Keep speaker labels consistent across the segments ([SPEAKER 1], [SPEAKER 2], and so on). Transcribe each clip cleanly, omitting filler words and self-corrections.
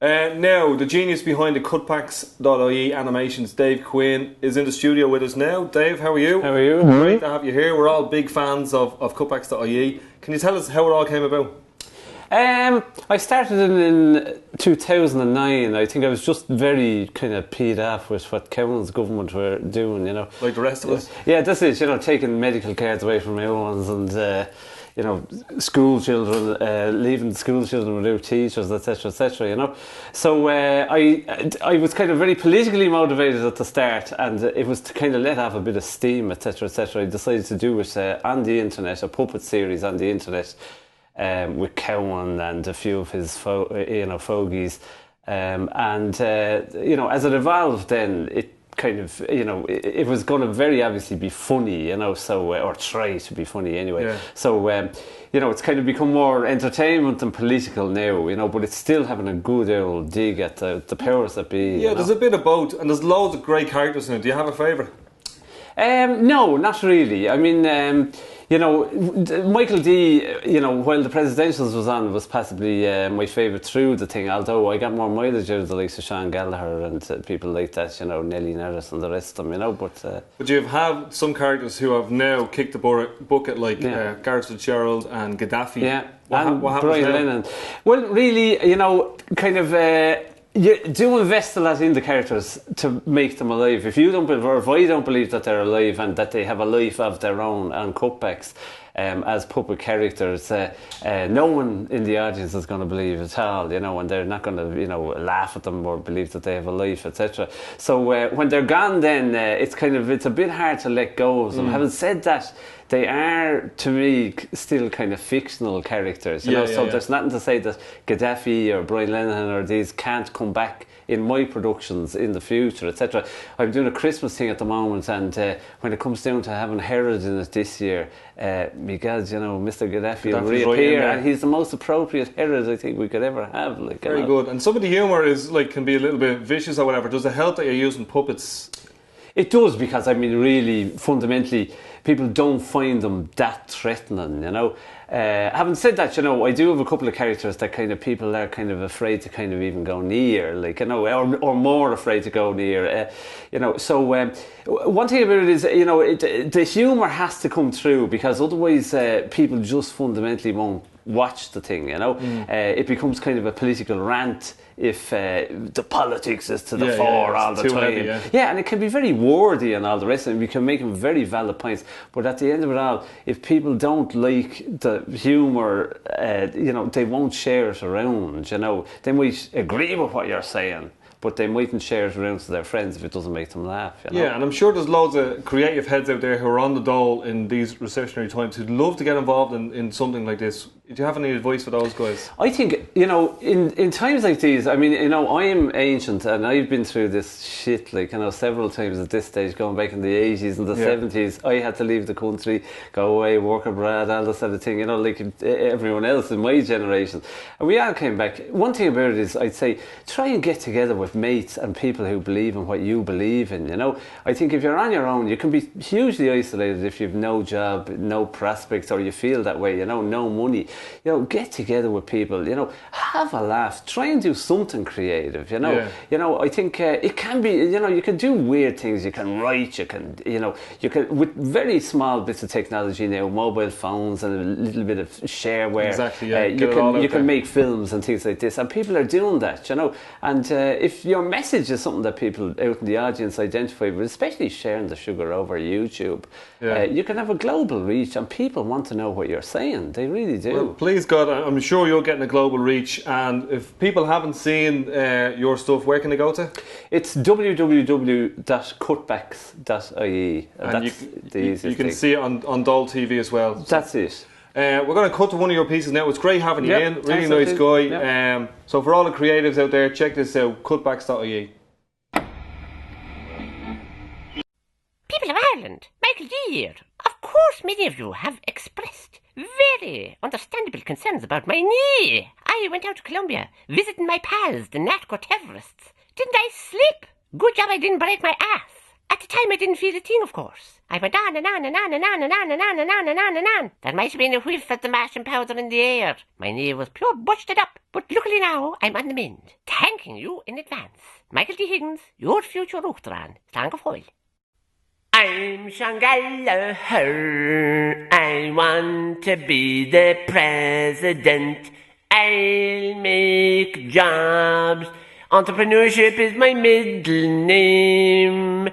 [SPEAKER 1] Now, the genius behind the Cutbacks.ie animations, Dave Quinn, is in the studio with us now. Dave, how are you?
[SPEAKER 2] How are you?
[SPEAKER 1] Great to have you here. We're all big fans of Cutbacks.ie. Can you tell us how it all came about?
[SPEAKER 2] I started in 2009. I think I was just very kind of peed off with what Cowan's government were doing, you know.
[SPEAKER 1] Like the rest of us?
[SPEAKER 2] Yeah, this is, you know, taking medical cards away from my own ones and, you know, school children, leaving school children without teachers, etc., you know. So I was kind of very politically motivated at the start, and it was to kind of let off a bit of steam, etc., etc. I decided to do it on the internet, a puppet series on the internet, with Cowan and a few of his fogies, and you know, as it evolved, then it kind of, you know, it was going to very obviously be funny, you know, so or try to be funny anyway. Yeah. So you know, it's kind of become more entertainment than political now, you know, but it's still having a good old dig at the powers that be.
[SPEAKER 1] Yeah, there's a bit of both, and there's loads of great characters in it. Do you have a favourite?
[SPEAKER 2] No, not really. I mean, you know, Michael D, you know, while the presidentials was on, was possibly my favourite through the thing, although I got more mileage out of the likes of Sean Gallagher and people like that, you know, Nellie Norris and the rest of them, you know, but
[SPEAKER 1] you have some characters who have now kicked the bucket, like Gareth Fitzgerald and Gaddafi.
[SPEAKER 2] Yeah,
[SPEAKER 1] what happens
[SPEAKER 2] Brian
[SPEAKER 1] now?
[SPEAKER 2] Lennon. Well, really, you know, kind of... you do invest a lot in the characters to make them alive. If you don't believe, or if I don't believe that they're alive and that they have a life of their own and cutbacks as puppet characters, no one in the audience is going to believe at all, you know, and they're not going to, you know, laugh at them or believe that they have a life, etc. So when they're gone, then it's a bit hard to let go of them. Having said that, they are, to me, still kind of fictional characters, you know. So there's nothing to say that Gaddafi or Brian Lennon or these can't come back in my productions in the future, etc. I'm doing a Christmas thing at the moment, and when it comes down to having Herod in it this year, my God, you know, Mr. Gaddafi will reappear, right, and he's the most appropriate Herod I think we could ever have. Like,
[SPEAKER 1] very good. And some of the humour is like can be a little bit vicious or whatever. Does it help that you're using puppets?
[SPEAKER 2] It does, because I mean, really, fundamentally, people don't find them that threatening, you know. Having said that, you know, I do have a couple of characters that kind of people are kind of afraid to kind of even go near, like, you know, or more afraid to go near, you know. So one thing about it is, you know, the humour has to come through, because otherwise people just fundamentally won't watch the thing, you know. It becomes kind of a political rant if the politics is to the fore all the time. Heavy, yeah, and it can be very wordy and all the rest of it. We can make them very valid points, but at the end of it all, if people don't like the humour, you know, they won't share it around, you know. They might agree with what you're saying, but they mightn't share it around to their friends if it doesn't make them laugh, you know?
[SPEAKER 1] Yeah, and I'm sure there's loads of creative heads out there who are on the dole in these recessionary times who'd love to get involved in something like this. Do you have any advice for those guys? I
[SPEAKER 2] think, you know, in times like these, I mean, you know, I am ancient and I've been through this shit, like, you know, several times at this stage, going back in the 80s and the 70s. I had to leave the country, go away, work abroad, all this sort of thing, you know, like everyone else in my generation. And we all came back. One thing about it is, I'd say, try and get together with mates and people who believe in what you believe in, you know. I think if you're on your own, you can be hugely isolated if you've no job, no prospects, or you feel that way, you know, no money. You know, get together with people, you know, have a laugh, try and do something creative, you know. Yeah. You know, I think it can be, you know, you can do weird things, you can write, you can, you know, you can, with very small bits of technology now, mobile phones and a little bit of shareware.
[SPEAKER 1] Exactly, yeah.
[SPEAKER 2] You can make films and things like this, and people are doing that, you know. And if your message is something that people out in the audience identify with, especially sharing the sugar over YouTube, you can have a global reach, and people want to know what you're saying. They really do.
[SPEAKER 1] Well, please God, I'm sure you're getting a global reach, and if people haven't seen your stuff, where can they go to?
[SPEAKER 2] It's www.cutbacks.ie.
[SPEAKER 1] And you can see it on Dole TV as well.
[SPEAKER 2] That's it.
[SPEAKER 1] We're going to cut to one of your pieces now. It's great having you in. Really nice guy. Yep. So for all the creatives out there, check this out, Cutbacks.ie.
[SPEAKER 3] People of Ireland, Michael D here. Of course many of you have expressed very understandable concerns about my knee. I went out to Colombia, visiting my pals, the narco-terrorists. Didn't I slip? Good job I didn't break my ass. At the time I didn't feel a thing, of course. I went on and on and on and on and on and on and on and on and on. There might have been a whiff of the mashing powder in the air. My knee was pure busted up, but luckily now I'm on the mend. Thanking you in advance. Michael D. Higgins, your future Uachtaran. Slán go fóill. I'm Sean Gallagher. I want to be the president. I'll make jobs. Entrepreneurship is my middle name.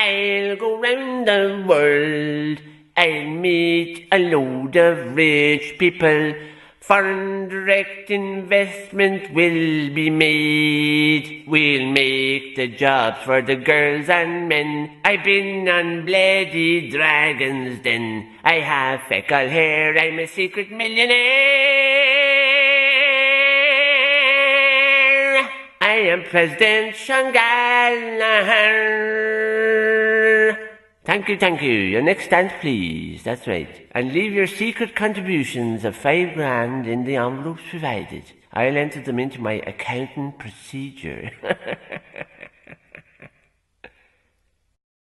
[SPEAKER 3] I'll go round the world. I'll meet a load of rich people. Foreign direct investment will be made. We'll make the jobs for the girls and men. I've been on bloody Dragon's Den. I have feckle hair. I'm a secret millionaire. I am President Sean Gallagher. Thank you. Your next dance, please. That's right. And leave your secret contributions of $5,000 in the envelopes provided. I'll enter them into my accounting procedure.